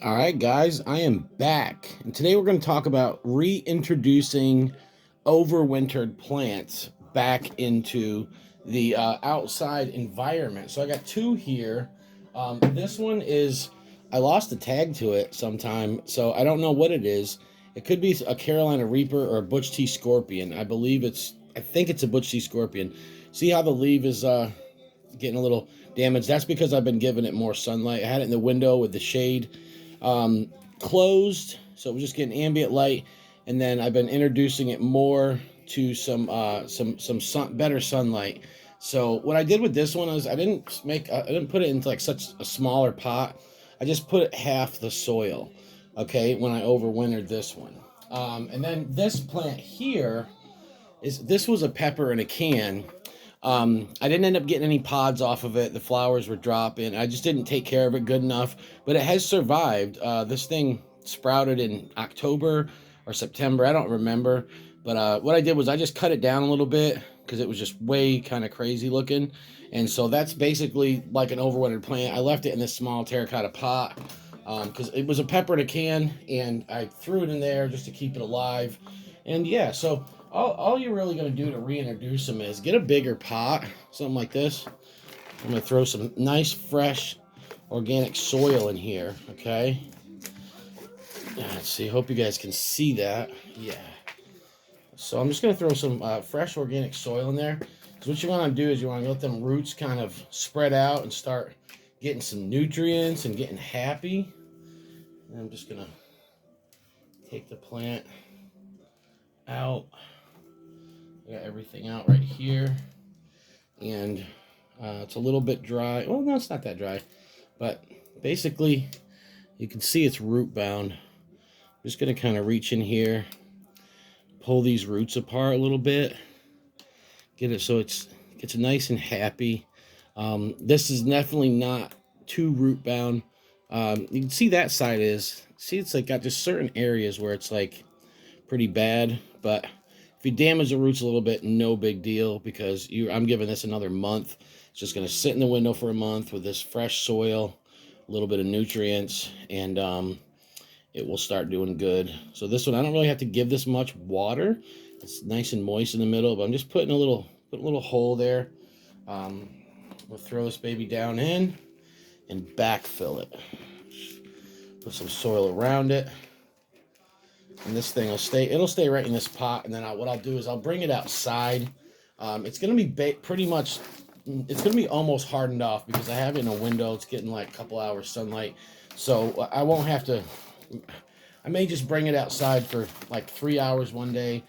All right, guys, I am back. And today we're going to talk about reintroducing overwintered plants back into the outside environment. So I got two here. This one is, I lost a tag to it sometime, so I don't know what it is. It could be a Carolina Reaper or a Butch T Scorpion. I think it's a Butch T Scorpion. See how the leaf is getting a little damaged? That's because I've been giving it more sunlight. I had it in the window with the shade closed, so it was just getting ambient light, and then I've been introducing it more to some better sunlight. So what I did with this one is I didn't put it into like such a smaller pot. I just put it half the soil. Okay, when I overwintered this one, and then this plant here this was a pepper in a can. I didn't end up getting any pods off of it. The flowers were dropping. I just didn't take care of it good enough, but it has survived. This thing sprouted in October or September. I don't remember. But what I did was I just cut it down a little bit because it was just way kind of crazy looking. And so that's basically like an overwintered plant. I left it in this small terracotta pot because it was a pepper in a can, and I threw it in there just to keep it alive. And yeah, so all you're really going to do to reintroduce them is get a bigger pot, something like this. I'm going to throw some nice, fresh, organic soil in here, okay? Let's see, hope you guys can see that. Yeah. So I'm just going to throw some fresh, organic soil in there. So what you want to do is you want to let them roots kind of spread out and start getting some nutrients and getting happy. And I'm just going to take the plant out. I got everything out right here, and it's a little bit dry. Oh no, it's not that dry, but basically you can see it's root bound. I'm just going to kind of reach in here, pull these roots apart a little bit, get it so it gets nice and happy. This is definitely not too root bound. You can see that side it's like got just certain areas where it's like pretty bad, but if you damage the roots a little bit, no big deal, because I'm giving this another month. It's just going to sit in the window for a month with this fresh soil, a little bit of nutrients, and it will start doing good. So this one, I don't really have to give this much water. It's nice and moist in the middle, but I'm just putting a little hole there. We'll throw this baby down in and backfill it. Put some soil around it. And this thing it'll stay right in this pot. And then what I'll do is I'll bring it outside. It's going to be it's going to be almost hardened off because I have it in a window. It's getting like a couple hours sunlight. So I won't have to, I may just bring it outside for like 3 hours one day.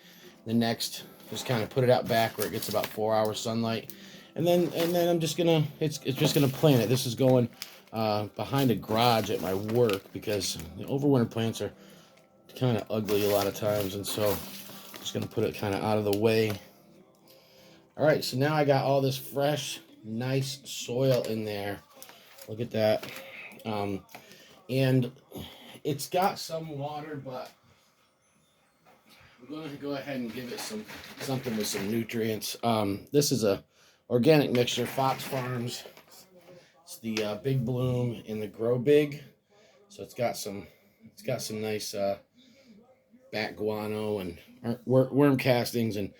The next, just kind of put it out back where it gets about 4 hours sunlight. And then I'm just going to, it's just going to plant it. This is going behind a garage at my work because the overwinter plants are kind of ugly a lot of times, and so I'm just going to put it kind of out of the way. All right, so now I got all this fresh, nice soil in there. Look at that. And it's got some water, but I'm going to go ahead and give it something with some nutrients. This is a organic mixture, Fox Farms. It's the Big Bloom and the Grow Big. So it's got some nice bat guano and worm castings and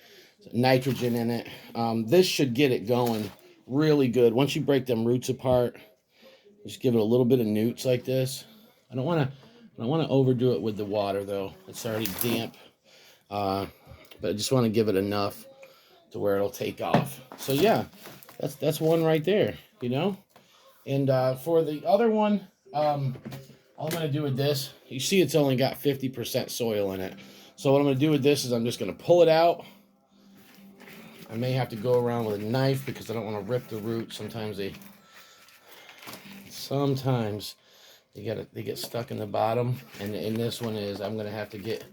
nitrogen in it. This should get it going really good. Once you break them roots apart, just give it a little bit of newts like this. I don't want to overdo it with the water though. It's already damp, but I just want to give it enough to where it'll take off. So yeah, that's one right there. And for the other one, all I'm going to do with this, you see it's only got 50% soil in it. So what I'm going to do with this is I'm just going to pull it out. I may have to go around with a knife because I don't want to rip the root. Sometimes they get stuck in the bottom. And this one is I'm going to have to get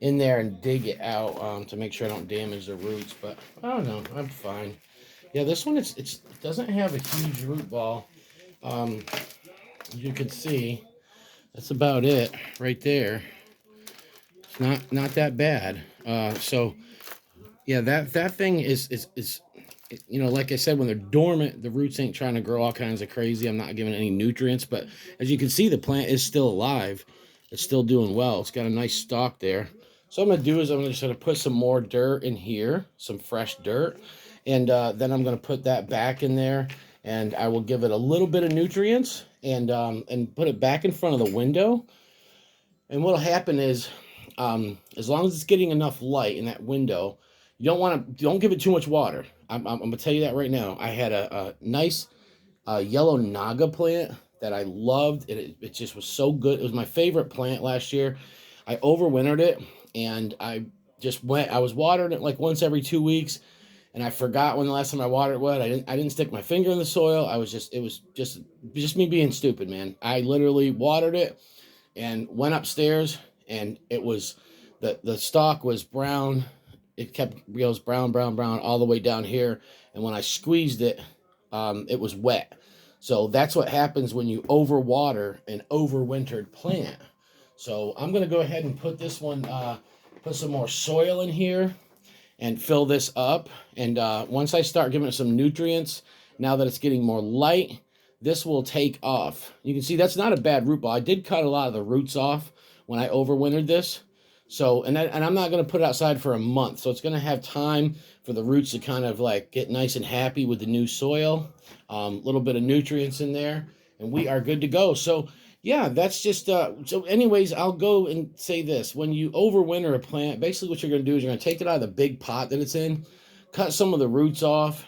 in there and dig it out to make sure I don't damage the roots. But I don't know, I'm fine. Yeah, this one it doesn't have a huge root ball. As you can see, that's about it right there. It's not that bad. So yeah, that thing is you know, like I said, when they're dormant, the roots ain't trying to grow all kinds of crazy. I'm not giving it any nutrients, but as you can see, the plant is still alive. It's still doing well. It's got a nice stalk there. So what I'm gonna do is I'm just gonna put some more dirt in here, some fresh dirt, and then I'm gonna put that back in there, and I will give it a little bit of nutrients, and put it back in front of the window. And what'll happen is, as long as it's getting enough light in that window, you don't give it too much water. I'm gonna tell you that right now. I had a nice yellow naga plant that I loved. It just was so good. It was my favorite plant last year. I overwintered it, and I was watering it like once every 2 weeks, and I forgot when the last time I watered it was. I didn't stick my finger in the soil. It was just me being stupid, man. I literally watered it and went upstairs, and it was the stalk was brown. It kept goes brown, brown, brown all the way down here, and when I squeezed it, it was wet. So that's what happens when you overwater an overwintered plant. So I'm gonna go ahead and put this one, put some more soil in here and fill this up. And once I start giving it some nutrients, now that it's getting more light, this will take off. You can see that's not a bad root ball. I did cut a lot of the roots off when I overwintered this. So, and I'm not going to put it outside for a month. So it's going to have time for the roots to kind of like get nice and happy with the new soil. A little bit of nutrients in there, and we are good to go. So yeah, that's just, so anyways, I'll go and say this. When you overwinter a plant, basically what you're going to do is you're going to take it out of the big pot that it's in, cut some of the roots off,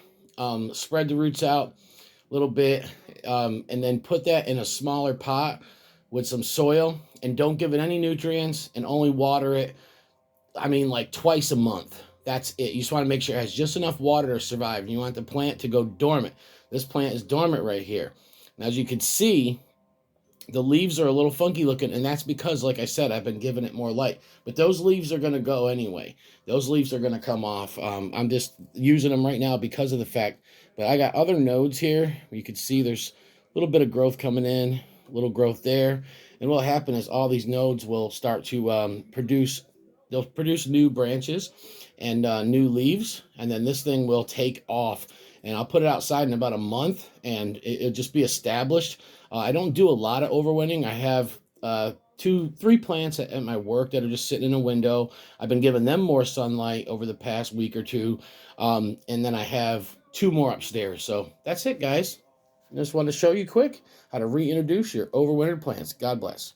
spread the roots out a little bit, and then put that in a smaller pot with some soil, and don't give it any nutrients, and only water it, I mean, like twice a month. That's it. You just want to make sure it has just enough water to survive. And you want the plant to go dormant. This plant is dormant right here. And as you can see, the leaves are a little funky looking, and that's because, like I said, I've been giving it more light. But those leaves are going to go anyway. Those leaves are going to come off. I'm just using them right now because of the fact. But I got other nodes here. You can see there's a little bit of growth coming in, a little growth there. And what'll happen is all these nodes will start to produce. They'll produce new branches and new leaves, and then this thing will take off. And I'll put it outside in about a month, and it'll just be established. I don't do a lot of overwintering. I have 3 plants at my work that are just sitting in a window. I've been giving them more sunlight over the past week or two, and then I have 2 more upstairs. So that's it, guys. I just wanted to show you quick how to reintroduce your overwintered plants. God bless.